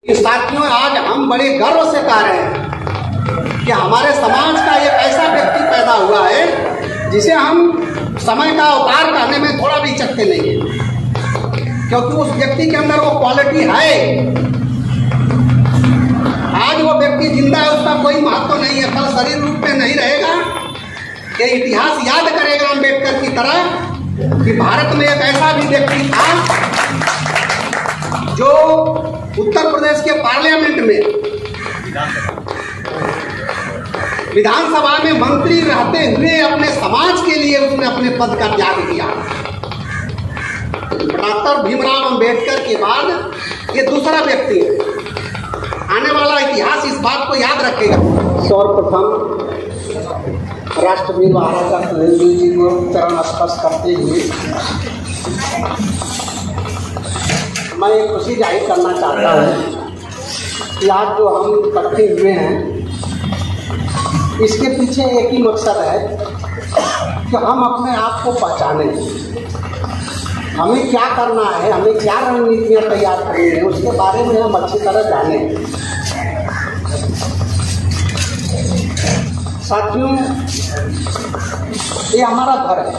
साथियों, आज हम बड़े गर्व से कह रहे हैं कि हमारे समाज का एक ऐसा व्यक्ति पैदा हुआ है जिसे हम समय का अवतार कहने में थोड़ा भी चकते नहीं है, क्योंकि उस व्यक्ति के अंदर वो क्वालिटी है। आज वो व्यक्ति जिंदा है, उसका कोई महत्व नहीं है, कल शरीर रूप में नहीं रहेगा। ये इतिहास याद करेगा अम्बेडकर की तरह कि भारत में एक ऐसा भी व्यक्ति था जो उत्तर प्रदेश के पार्लियामेंट में विधानसभा में मंत्री रहते हुए अपने समाज के लिए उसने अपने पद का त्याग किया। डॉक्टर भीमराव अंबेडकर के बाद ये दूसरा व्यक्ति है। आने वाला इतिहास इस बात को याद रखेगा। सर्वप्रथम राष्ट्रवीर महाराजा सुहेलदेव जी को चरण स्पर्श करते हुए मैं एक खुशी जाहिर करना चाहता हूँ कि आज जो हम इकट्ठे हुए हैं, इसके पीछे एक ही मकसद है कि हम अपने आप को पहचानें। हमें क्या करना है, हमें क्या रणनीतियाँ तैयार करनी है, उसके बारे में हम अच्छी तरह जानें। साथियों, ये हमारा घर है।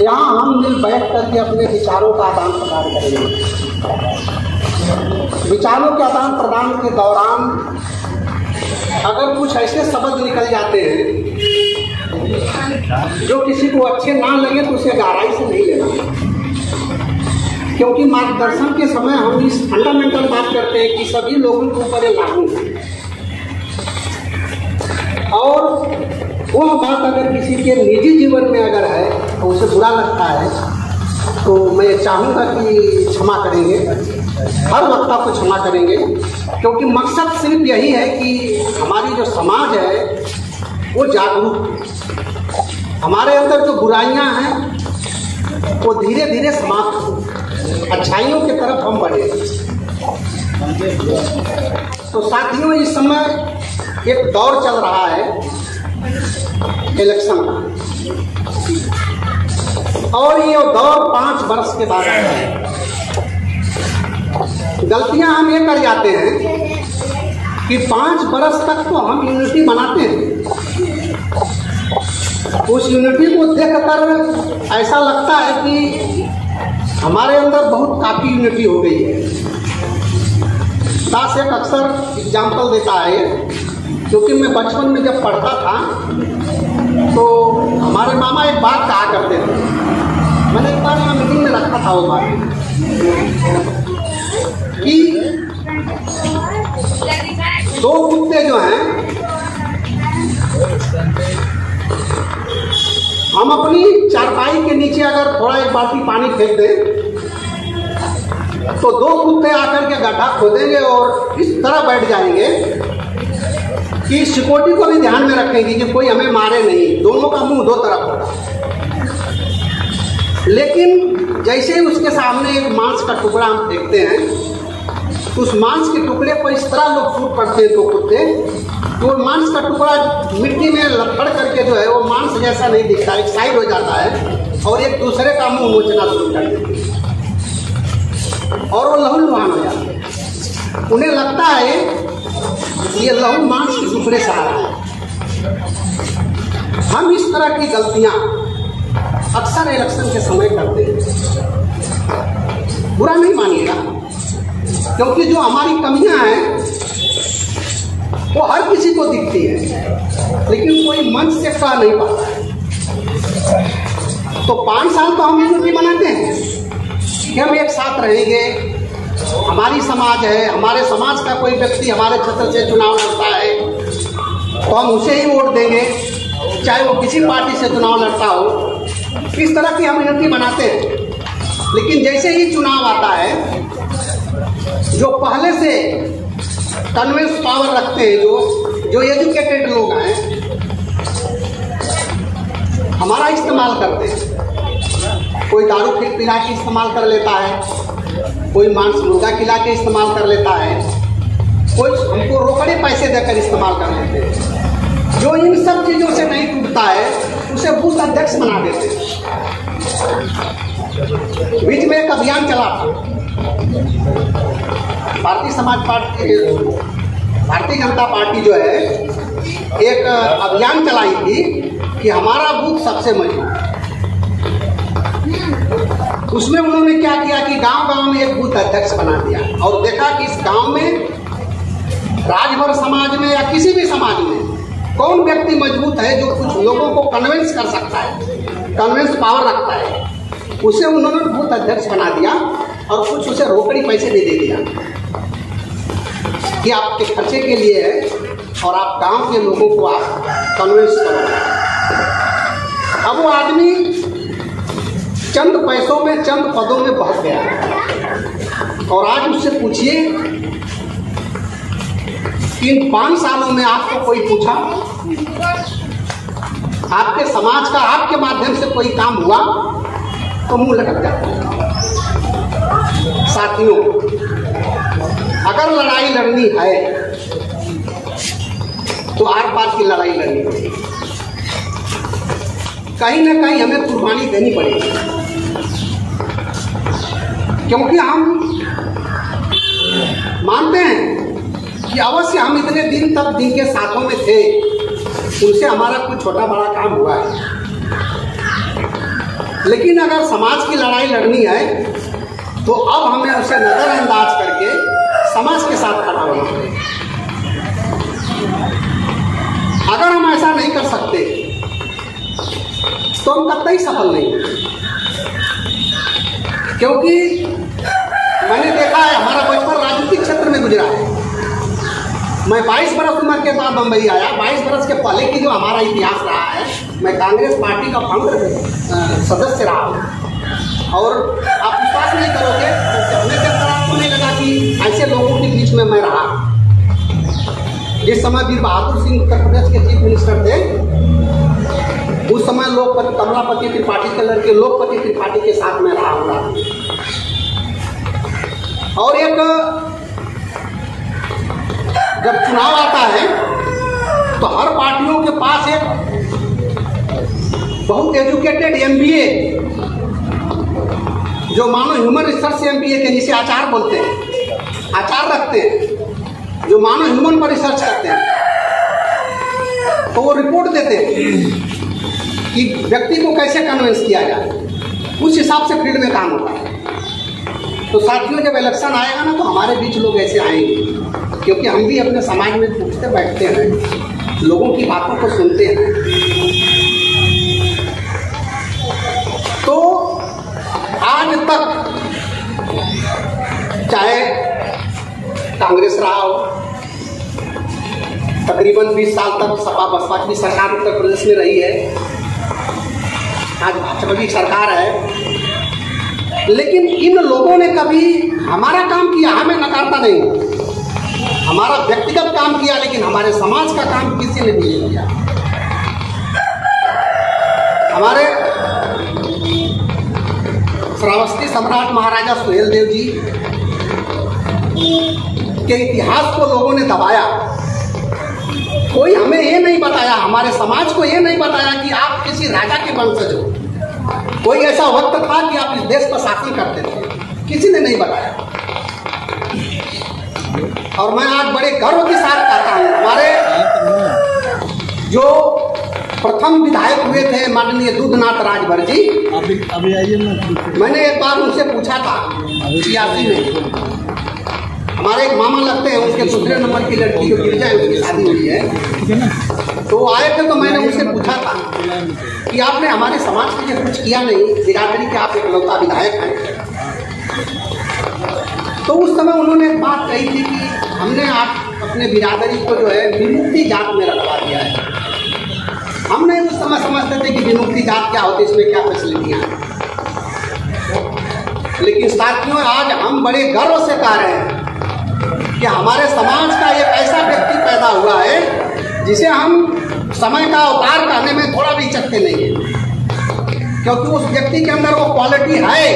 यहाँ हम मिल बैठ करके अपने विचारों का आदान प्रदान करेंगे। विचारों के आदान प्रदान के दौरान अगर कुछ ऐसे शब्द निकल जाते हैं जो किसी को अच्छे ना लगे तो उसे गहराई से नहीं लेना, क्योंकि मार्गदर्शन के समय हम इस फंडामेंटल बात करते हैं कि सभी लोगों के ऊपर ये लागू है। और वह बात अगर किसी के निजी जीवन में अगर है तो उसे बुरा लगता है, तो मैं चाहूँगा कि क्षमा करेंगे, हर वक्ता को क्षमा करेंगे, क्योंकि मकसद सिर्फ यही है कि हमारी जो समाज है वो जागरूक, हमारे अंदर जो बुराइयां हैं वो धीरे धीरे समाप्त हो, अच्छाइयों की तरफ हम बढ़े। तो साथियों, इस समय एक दौर चल रहा है इलेक्शन का, और ये दौर 5 वर्ष के बाद आया है। गलतियां हम ये कर जाते हैं कि 5 वर्ष तक तो हम यूनिटी बनाते हैं, उस यूनिटी को देखकर ऐसा लगता है कि हमारे अंदर बहुत काफ़ी यूनिटी हो गई है। दास एक अक्सर एग्जाम्पल देता है, क्योंकि मैं बचपन में जब पढ़ता था तो हमारे मामा एक बात कहा करते थे। मैंने एक बार मीटिंग में रखा था वो बात कि 2 कुत्ते जो हैं, हम अपनी चारपाई के नीचे अगर थोड़ा एक बाल्टी पानी फेंक दें तो 2 कुत्ते आकर के गड्ढा खोदेंगे और इस तरह बैठ जाएंगे कि सिक्योरिटी को भी ध्यान में रखेंगे कि कोई हमें मारे नहीं, दोनों का मुंह 2 तरफ होगा। लेकिन जैसे ही उसके सामने एक मांस का टुकड़ा हम देखते हैं, तो उस मांस के टुकड़े को इस तरह लोग फूट पड़ते हैं 2 कुत्ते, तो मांस का टुकड़ा मिट्टी में लपड़ करके जो है वो मांस जैसा नहीं दिखता, एक साइड हो जाता है और एक दूसरे का मुंह नोचना शुरू कर देते हैं और वो लहूलुहान हो जाते हैं। उन्हें लगता है ये लहू मांस के टुकड़े से आ रहा है। हम इस तरह की गलतियां अक्सर इलेक्शन के समय करते हैं। बुरा नहीं मानिएगा, क्योंकि जो हमारी कमियां हैं वो हर किसी को दिखती है, लेकिन कोई मंच से कह नहीं पाता है। तो 5 साल तो हम यूनिटी बनाते हैं कि हम एक साथ रहेंगे। हमारी समाज है, हमारे समाज का कोई व्यक्ति हमारे क्षेत्र से चुनाव लड़ता है तो हम उसे ही वोट देंगे, चाहे वो किसी पार्टी से चुनाव लड़ता हो। इस तरह की हम यूनिटी बनाते हैं। लेकिन जैसे ही चुनाव आता है, जो पहले से कन्विंस पावर रखते हैं, जो एजुकेटेड लोग हैं, हमारा इस्तेमाल करते हैं। कोई दारू पिला के इस्तेमाल कर लेता है, कोई मांस मुर्गा खिला के इस्तेमाल कर लेता है, कोई हमको रोकड़े पैसे देकर इस्तेमाल कर लेते हैं। जो इन सब चीज़ों से नहीं टूटता है उसे बूथ अध्यक्ष बना देते हैं। बीच में एक अभियान चला था भारतीय जनता पार्टी जो है एक अभियान चलाई थी कि हमारा बूथ सबसे मजबूत। उसमें उन्होंने क्या किया कि गांव-गांव में एक बूथ अध्यक्ष बना दिया और देखा कि इस गांव में राजभर समाज में या किसी भी समाज में कौन व्यक्ति मजबूत है जो कुछ लोगों को कन्विंस कर सकता है, कन्विंस पावर रखता है। उसे उन्होंने बूथ अध्यक्ष बना दिया और कुछ उसे रोकड़ी पैसे भी दे दिया कि आपके खर्चे के लिए है और आप गांव के लोगों को आप कन्विंस करो। अब वो आदमी चंद पैसों में, चंद पदों में बह गया और आज उससे पूछिए कि इन 5 सालों में आपको कोई पूछा, आपके समाज का आपके माध्यम से कोई काम हुआ, तो मुंह लटक जाता है। साथियों, अगर लड़ाई लड़नी है तो आर पार की लड़ाई लड़नी पड़ेगी, कहीं ना कहीं हमें कुर्बानी देनी पड़ेगी, क्योंकि हम मानते हैं कि अवश्य हम इतने दिन तक जिनके साथों में थे उनसे हमारा कुछ छोटा बड़ा काम हुआ है, लेकिन अगर समाज की लड़ाई लड़नी है तो अब हमें उसे नजरअंदाज करके समाज के साथ खड़ा होना पड़ेगा। अगर हम ऐसा नहीं कर सकते तो हम कतई सफल नहीं हैं, क्योंकि मैंने देखा है हमारा बचपन राजनीतिक क्षेत्र में गुजरा है। मैं 22 बरस उम्र के बाद बम्बई आया। 22 बरस के पहले की जो हमारा इतिहास रहा है, मैं कांग्रेस पार्टी का फाउंडर सदस्य रहा हूँ और आप विश्वास नहीं करोगे, हमें क्या तरह आपको नहीं लगा कि ऐसे लोगों के बीच में मैं रहा। जिस समय वीर बहादुर सिंह उत्तर प्रदेश के चीफ मिनिस्टर थे, उस समय लोकपति कमलापति त्रिपाठी के लड़के लोकपति त्रिपाठी के साथ में रहा हूँ। और एक जब चुनाव आता है तो हर पार्टियों के पास एक बहुत एजुकेटेड MBA, जो मानो ह्यूमन रिसर्च MBA के जिसे आचार बोलते हैं, आचार रखते हैं, जो मानो ह्यूमन पर रिसर्च करते हैं, तो वो रिपोर्ट देते हैं कि व्यक्ति को कैसे कन्विंस किया जाए, उस हिसाब से फील्ड में काम होता है। तो साथियों, जब इलेक्शन आएगा ना तो हमारे बीच लोग ऐसे आएंगे, क्योंकि हम भी अपने समाज में पूछते बैठते हैं, लोगों की बातों को सुनते हैं। तो आज तक चाहे कांग्रेस रहा हो, तकरीबन 20 साल तक सपा बसपा की सरकार उत्तर प्रदेश में रही है, आज भाजपा की सरकार है, लेकिन इन लोगों ने कभी हमारा काम किया, हमें नकारता नहीं, हमारा व्यक्तिगत काम किया, लेकिन हमारे समाज का काम किसी ने नहीं किया। हमारे श्रावस्ती सम्राट महाराजा सुहेलदेव जी के इतिहास को लोगों ने दबाया। कोई हमें ये नहीं बताया, हमारे समाज को ये नहीं बताया कि आप किसी राजा के वंशज हो। कोई ऐसा वक्त था कि आप इस देश पर शासन करते थे, किसी ने नहीं बताया। और मैं आज बड़े गर्व के साथ कहता हूँ, हमारे जो प्रथम विधायक हुए थे माननीय दूधनाथ राजभर जी, अभी आइए, मैंने एक बार उनसे पूछा था 86 में, हमारे एक मामा लगते हैं, उसके दूसरे नंबर की लड़की जो गिरजा है उसकी शादी हुई है, तो आए थे, तो मैंने उनसे पूछा था कि आपने हमारे समाज के लिए कुछ किया नहीं, बिरादरी के आप इकलौता विधायक हैं। तो उस समय उन्होंने एक बात कही थी कि हमने आप अपने बिरादरी को जो है विमुक्ति जात में रखवा दिया है। हमने उस समय समझते थे कि विमुक्ति जात क्या होती है, इसमें क्या फैसिलिटियाँ हैं, लेकिन साथियों, आज हम बड़े गर्व से कह रहे हैं कि हमारे समाज का एक ऐसा व्यक्ति पैदा हुआ है जिसे हम समय का अवतार करने में थोड़ा भी हिचकते नहीं है, क्योंकि उस व्यक्ति के अंदर वो क्वालिटी है।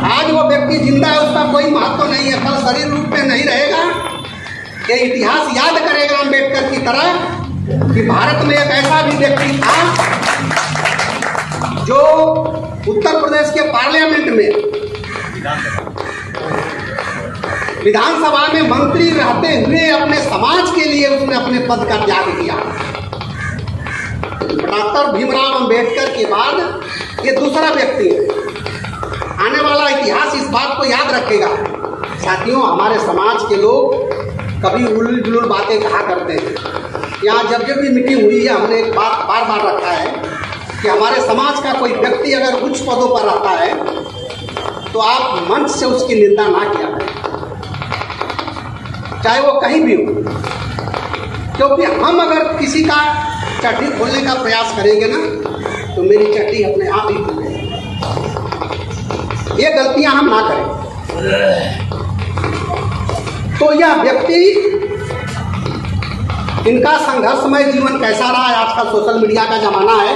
आज वो व्यक्ति जिंदा है, उसका कोई महत्व नहीं है, कल शरीर रूप में नहीं रहेगा। ये इतिहास याद करेगा अम्बेडकर की तरह कि भारत में एक ऐसा भी व्यक्ति था जो उत्तर प्रदेश के पार्लियामेंट में विधानसभा में मंत्री रहते हुए अपने समाज के लिए उसने अपने पद का त्याग किया। डॉक्टर भीमराव अंबेडकर के बाद ये दूसरा व्यक्ति है। आने वाला इतिहास इस बात को याद रखेगा। साथियों, हमारे समाज के लोग कभी उलझ जुलूल बातें कहा करते हैं। यहाँ जब जब भी मीटिंग हुई है, हमने एक बात बार बार रखा है कि हमारे समाज का कोई व्यक्ति अगर उच्च पदों पर रहता है तो आप मंच से उसकी निंदा ना किया करें, चाहे वो कहीं भी हो। क्योंकि हम अगर किसी का चड्डी खोलने का प्रयास करेंगे ना, तो मेरी चड्डी अपने आप ही खुलेगी। ये गलतियां हम ना करें। तो यह व्यक्ति, इनका संघर्षमय जीवन कैसा रहा है। आजकल सोशल मीडिया का जमाना है,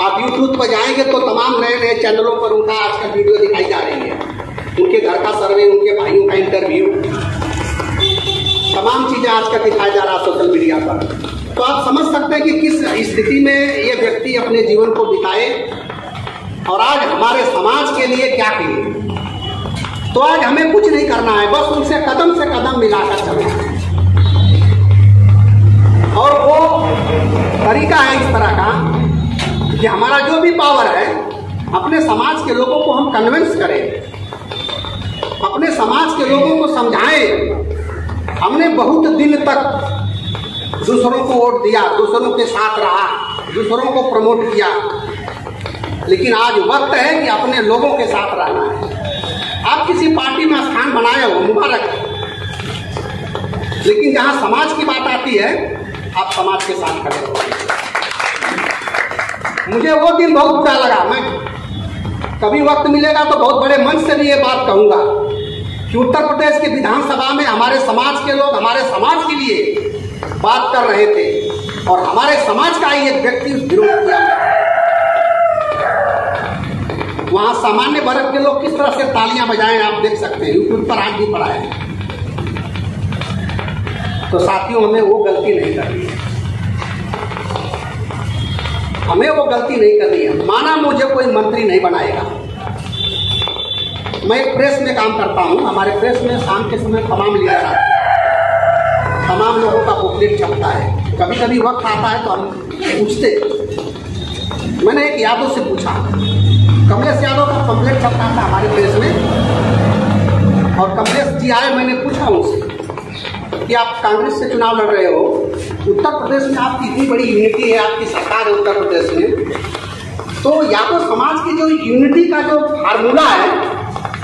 आप यूट्यूब पर जाएंगे तो तमाम नए नए चैनलों पर उनका आजकल वीडियो दिखाई जा रही है। उनके घर का सर्वे, उनके भाइयों का इंटरव्यू, तमाम चीजें आजकल दिखाया जा रहा है सोशल मीडिया पर। तो आप समझ सकते हैं कि किस स्थिति में ये व्यक्ति अपने जीवन को बिताए और आज हमारे समाज के लिए क्या किए। तो आज हमें कुछ नहीं करना है, बस उनसे कदम से कदम मिलाकर चलना है। और वो तरीका है इस तरह का कि हमारा जो भी पावर है, अपने समाज के लोगों को हम कन्विंस करें, अपने समाज के लोगों को समझाएं। हमने बहुत दिन तक दूसरों को वोट दिया, दूसरों के साथ रहा, दूसरों को प्रमोट किया, लेकिन आज वक्त है कि अपने लोगों के साथ रहना है। आप किसी पार्टी में स्थान बनाए हो, मुबारक है, लेकिन जहां समाज की बात आती है, आप समाज के साथ खड़े हो। मुझे वो दिन बहुत बुरा लगा। मैं कभी वक्त मिलेगा तो बहुत बड़े मंच से भी ये बात कहूंगा कि उत्तर प्रदेश की विधानसभा में हमारे समाज के लोग हमारे समाज के लिए बात कर रहे थे और हमारे समाज का ही एक व्यक्ति उस विरोध किया। वहां सामान्य वर्ग के लोग किस तरह से तालियां बजाएं, आप देख सकते हैं, यूट्यूब पर आज भी पड़ा है। तो साथियों, हमें वो गलती नहीं करनी है, हमें वो गलती नहीं करनी है। माना मुझे कोई मंत्री नहीं बनाएगा, मैं एक प्रेस में काम करता हूं। हमारे प्रेस में शाम के समय तमाम लीडर आते हैं, तमाम लोगों का बुकलेट छपता है। कभी कभी वक्त आता है तो हम पूछते, मैंने एक यादव से पूछा, कमलेश यादव का पंपलेट छपता था हमारे प्रेस में, और कमलेश जी आए, मैंने पूछा उनसे कि आप कांग्रेस से चुनाव लड़ रहे हो, उत्तर प्रदेश में आपकी इतनी बड़ी यूनिटी है, आपकी सरकार है उत्तर प्रदेश में, तो यादव समाज की जो यूनिटी का जो फार्मूला है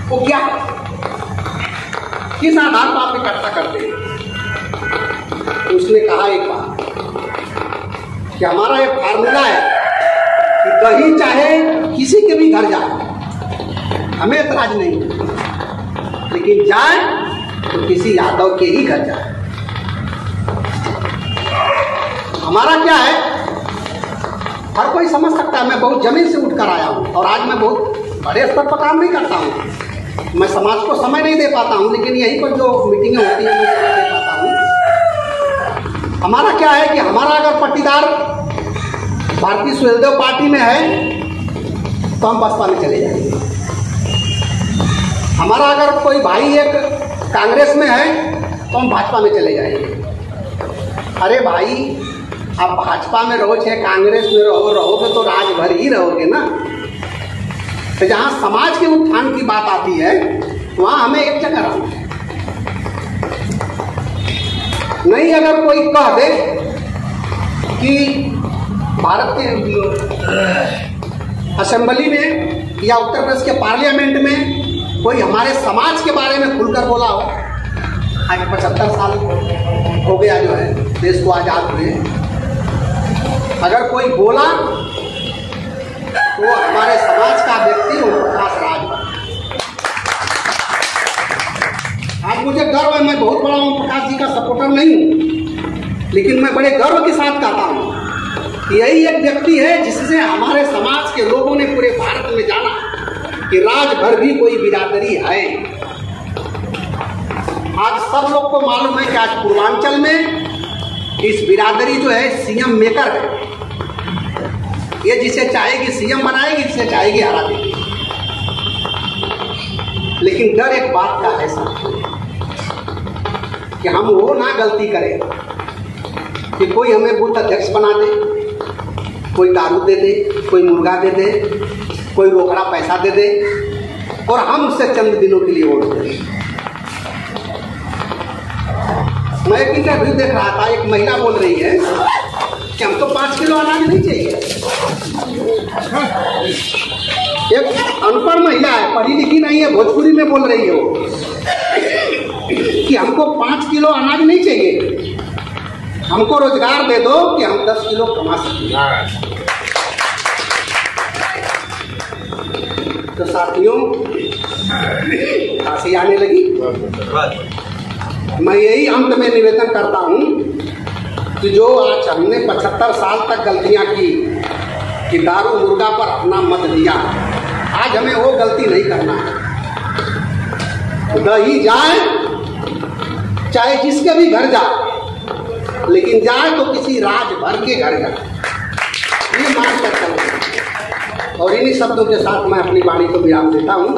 वो क्या है, किस आधार पर आप इकट्ठा करते हैं। उसने कहा एक बात कि हमारा एक फार्मूला है कि कहीं चाहे किसी के भी घर जाए, हमें एतराज नहीं, लेकिन जाए तो किसी यादव के ही घर जाए। हमारा क्या है, हर कोई समझ सकता है, मैं बहुत जमीन से उठकर आया हूं और आज मैं बहुत बड़े स्तर पर काम नहीं करता हूं, मैं समाज को समय नहीं दे पाता हूं, लेकिन यहीं पर जो मीटिंगें होती हैं मैं समय दे पाता हूं। हमारा क्या है कि हमारा अगर पट्टीदार भारतीय सुहेलदेव पार्टी में है तो हम बसपा में चले जाएंगे। हमारा अगर कोई भाई एक कांग्रेस में है तो हम भाजपा में चले जाएंगे। अरे भाई, आप भाजपा में रहो चाहे कांग्रेस में रहोगे तो राज भर ही रहोगे ना। तो जहां समाज के उत्थान की बात आती है वहां हमें एक जगह रहना है। नहीं अगर कोई कह दे कि भारत के असेंबली में या उत्तर प्रदेश के पार्लियामेंट में कोई हमारे समाज के बारे में खुलकर बोला हो, आज 75 साल हो गया जो है देश को आजाद हुए, अगर कोई बोला तो हमारे समाज का व्यक्ति ओम प्रकाश राज। आज मुझे गर्व है, मैं बहुत बड़ा ओम प्रकाश जी का सपोर्टर नहीं हूं, लेकिन मैं बड़े गर्व के साथ कहता हूं कि यही एक व्यक्ति है जिससे हमारे समाज के लोगों ने पूरे भारत में जाना कि राज भर भी कोई बिरादरी है। आज सब लोग को मालूम है कि आज पूर्वांचल में इस बिरादरी जो है सीएम मेकर है, ये जिसे चाहेगी सीएम बनाएगी, जिसे चाहेगी हरा देगी। लेकिन डर एक बात का है साथ, कि हम वो ना गलती करें कि कोई हमें बूथ अध्यक्ष बना दे, कोई दारू दे दे, कोई मुर्गा दे दे, कोई रोकड़ा पैसा दे दे और हम उससे चंद दिनों के लिए वोट दें। मैं एक इंटरव्यू देख रहा था, एक महिला बोल रही है कि हमको 5 किलो अनाज नहीं चाहिए। एक अनपढ़ महिला है, पढ़ी लिखी नहीं है, भोजपुरी में बोल रही हो कि हमको 5 किलो अनाज नहीं चाहिए, हमको रोजगार दे दो कि हम 10 किलो कमा सकें। तो साथियों, हंसी आने लगी। मैं यही अंत में निवेदन करता हूं कि जो आज हमने 75 साल तक गलतियां की कि दारू मुर्गा पर अपना मत दिया, आज हमें वो गलती नहीं करना है। दही जाए चाहे जिसके भी घर जाए, लेकिन जाए तो किसी राजभर के घर जाए, ये मान कर चलना। और इन्हीं शब्दों के साथ मैं अपनी वाणी को विराम देता हूँ।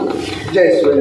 जय श्री राम।